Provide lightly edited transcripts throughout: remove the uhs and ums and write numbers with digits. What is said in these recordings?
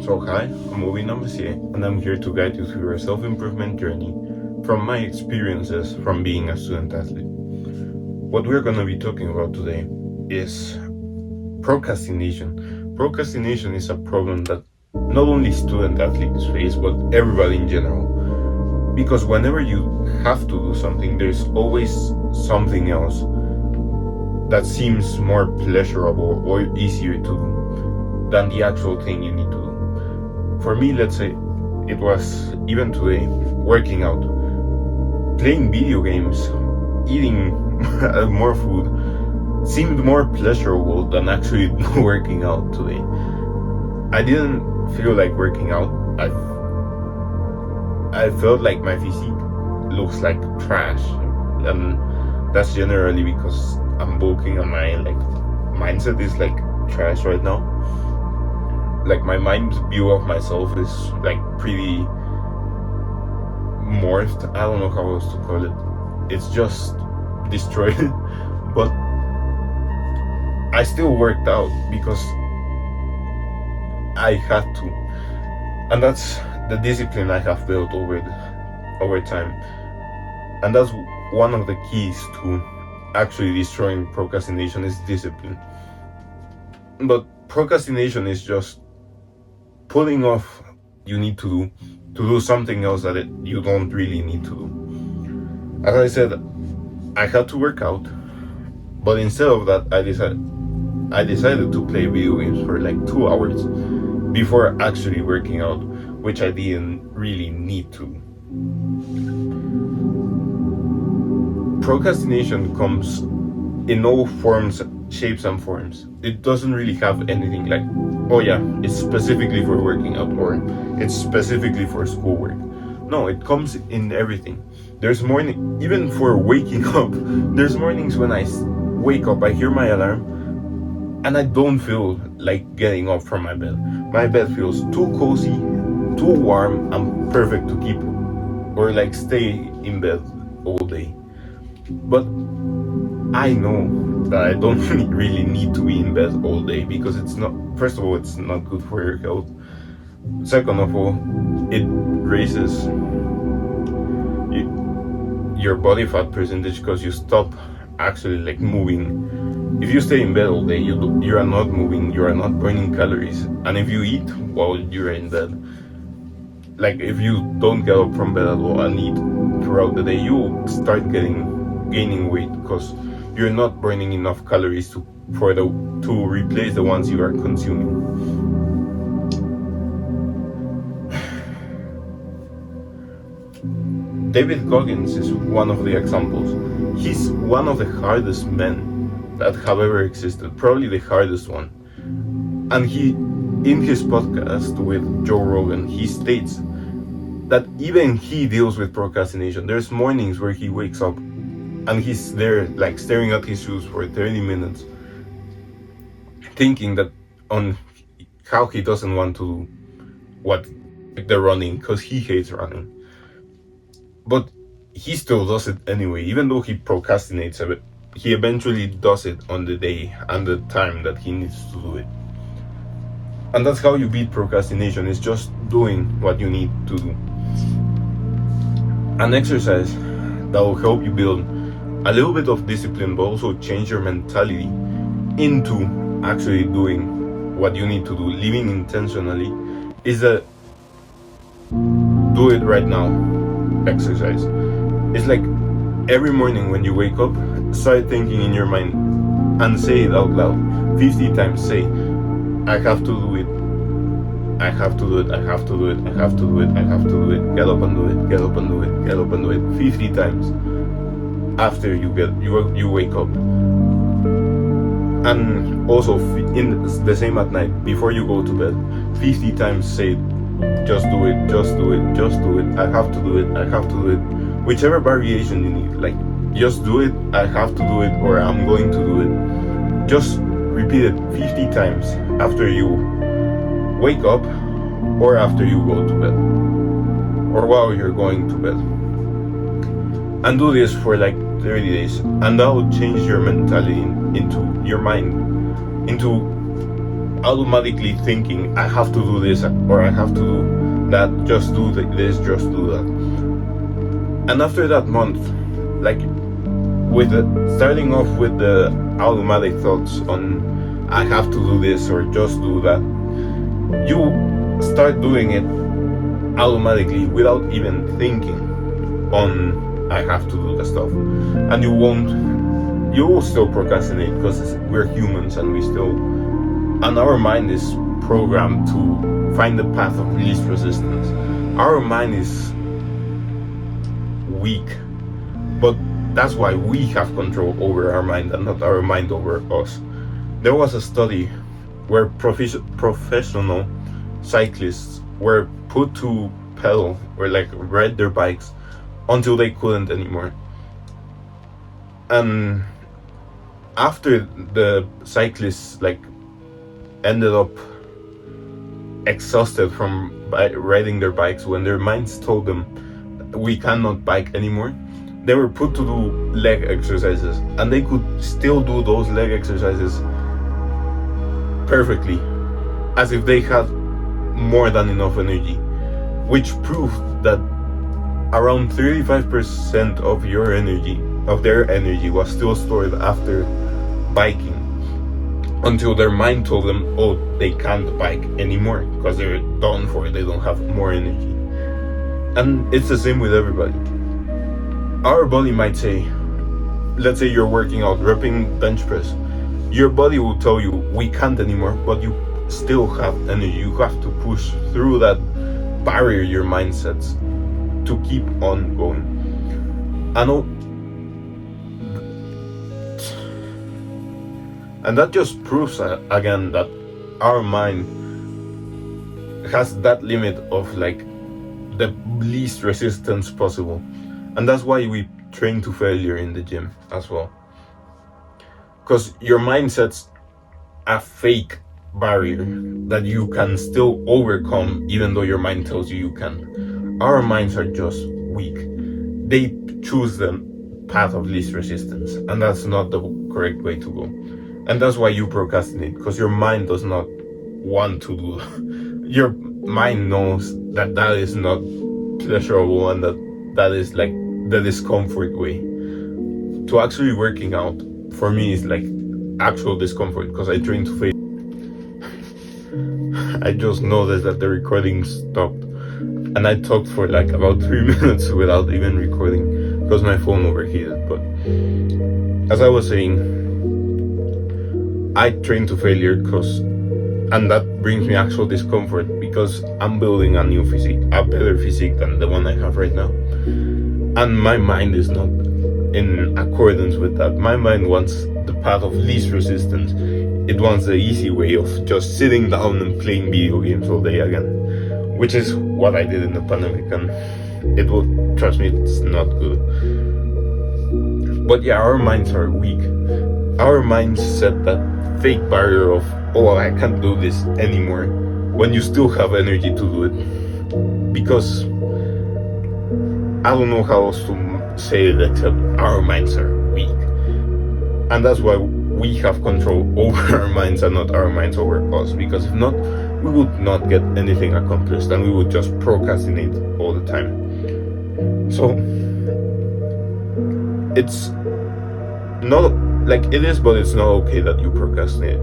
So hi, I'm Moving Monsieur, and I'm here to guide you through your self-improvement journey from my experiences from being a student athlete. What we're going to be talking about today is procrastination. Procrastination is a problem that not only student athletes face, but everybody in general. Because whenever you have to do something, there's always something else that seems more pleasurable or easier to do than the actual thing you need to do. For me, let's say it was even today, working out, playing video games, eating more food seemed more pleasurable than actually working out today. I didn't feel like working out. I felt like my physique looks like trash, and that's generally because I'm bulking and my mindset is like trash right now. Like my mind's view of myself is like pretty morphed. I don't know how else to call it. It's just destroyed. But I still worked out because I had to, and that's the discipline I have built over time, and that's one of the keys to actually destroying procrastination is discipline. But procrastination is just putting off you need to do something else that you don't really need to do. As I said, I had to work out, but instead of that, I decided to play video games for like 2 hours before actually working out, which I didn't really need to. Procrastination comes in all forms, shapes and forms. It doesn't really have anything like, oh yeah, it's specifically for working out or it's specifically for schoolwork. No, it comes in everything. There's morning, even for waking up, there's mornings when I wake up, I hear my alarm, and I don't feel like getting up from my bed. My bed feels too cozy, too warm, and perfect to keep or like stay in bed all day. But I know that I don't really need to be in bed all day because it's not, first of all, it's not good for your health. Second of all, it raises your body fat percentage because you stop actually like moving. If you stay in bed all day, you are not moving, you are not burning calories. And if you eat while you're in bed, like if you don't get up from bed at all and eat throughout the day, you start gaining weight because you're not burning enough calories to replace the ones you are consuming. David Goggins is one of the examples. He's one of the hardest men that have ever existed, probably the hardest one. And he, in his podcast with Joe Rogan, he states that even he deals with procrastination. There's mornings where he wakes up and he's there like staring at his shoes for 30 minutes, thinking that on how he doesn't want to do the running because he hates running. But he still does it anyway, even though he procrastinates a bit. He eventually does it on the day and the time that he needs to do it. And that's how you beat procrastination, is just doing what you need to do. An exercise that will help you build a little bit of discipline, but also change your mentality into actually doing what you need to do, living intentionally, is a do it right now exercise. It's like every morning when you wake up, start thinking in your mind and say it out loud 50 times. Say, I have to do it, I have to do it, I have to do it, I have to do it, I have to do it, get up and do it, get up and do it, get up and do it 50 times after you wake up. And also in the same at night, before you go to bed, 50 times say, just do it, just do it, just do it, I have to do it, I have to do it. Whichever variation you need, like just do it, I have to do it, or I'm going to do it. Just repeat it 50 times after you wake up or after you go to bed or while you're going to bed. And do this for like 30 days, and that will change your mentality into your mind, into automatically thinking I have to do this or I have to do that, just do this, just do that. And after that month, like with starting off with the automatic thoughts on I have to do this or just do that, you start doing it automatically without even thinking on I have to do the stuff. And you will still procrastinate because we're humans and our mind is programmed to find the path of least resistance. Our mind is weak, but that's why we have control over our mind and not our mind over us. There was a study where professional cyclists were put to pedal or like ride their bikes until they couldn't anymore. And after the cyclists like ended up exhausted from riding their bikes, when their minds told them we cannot bike anymore, they were put to do leg exercises, and they could still do those leg exercises perfectly, as if they had more than enough energy, which proved that around 35% of their energy was still stored after biking, until their mind told them, oh, they can't bike anymore because they're done for it, they don't have more energy. And it's the same with everybody. Our body might say, let's say you're working out, repping bench press, your body will tell you we can't anymore, but you still have energy. You have to push through that barrier your mind sets to keep on going. And that just proves again that our mind has that limit of like the least resistance possible. And that's why we train to failure in the gym as well. Because your mind sets a fake barrier that you can still overcome even though your mind tells you you can. Our minds are just weak. They choose the path of least resistance, and that's not the correct way to go. And that's why you procrastinate, because your mind does not want to do. Your mind knows that that is not pleasurable and that is like the discomfort way. To actually working out for me is like actual discomfort, because I train to fail. I just noticed that the recording stopped, and I talked for like about 3 minutes without even recording because my phone overheated. But as I was saying, I train to failure and that brings me actual discomfort because I'm building a new physique, a better physique than the one I have right now. And my mind is not in accordance with that. My mind wants the path of least resistance. It wants the easy way of just sitting down and playing video games all day again, which is what I did in the pandemic, and it will, trust me, it's not good. But yeah, our minds are weak. Our minds set that fake barrier of, oh, I can't do this anymore, when you still have energy to do it. Because I don't know how else to say it except our minds are weak. And that's why we have control over our minds and not our minds over us. Because if not, we would not get anything accomplished and we would just procrastinate all the time. So it's not like it is, but it's not okay that you procrastinate.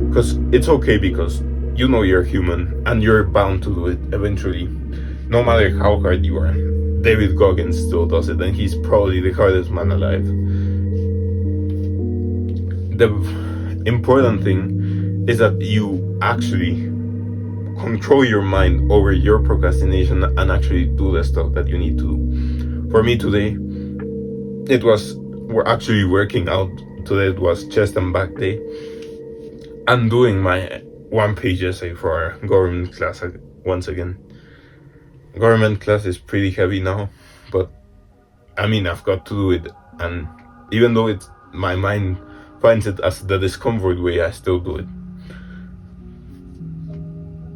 Because it's okay, because you know you're human and you're bound to do it eventually, no matter how hard you are. David Goggins still does it, and he's probably the hardest man alive. The important thing is that you actually control your mind over your procrastination and actually do the stuff that you need to do. For me today, we're actually working out. Today it was chest and back day. I'm doing my 1-page essay for our government class once again. Government class is pretty heavy now, but I mean, I've got to do it, and even though my mind finds it as the discomfort way, I still do it.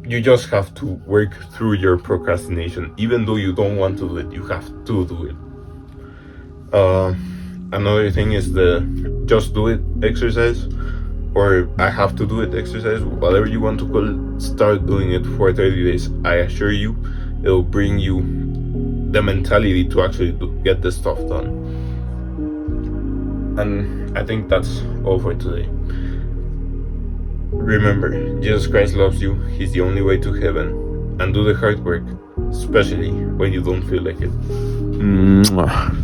You just have to work through your procrastination. Even though you don't want to do it, you have to do it. Another thing is the just do it exercise, or I have to do it exercise, whatever you want to call it, start doing it for 30 days. I assure you, it'll bring you the mentality to actually get this stuff done. And I think that's all for today. Remember, Jesus Christ loves you. He's the only way to heaven. And do the hard work, especially when you don't feel like it. Mwah.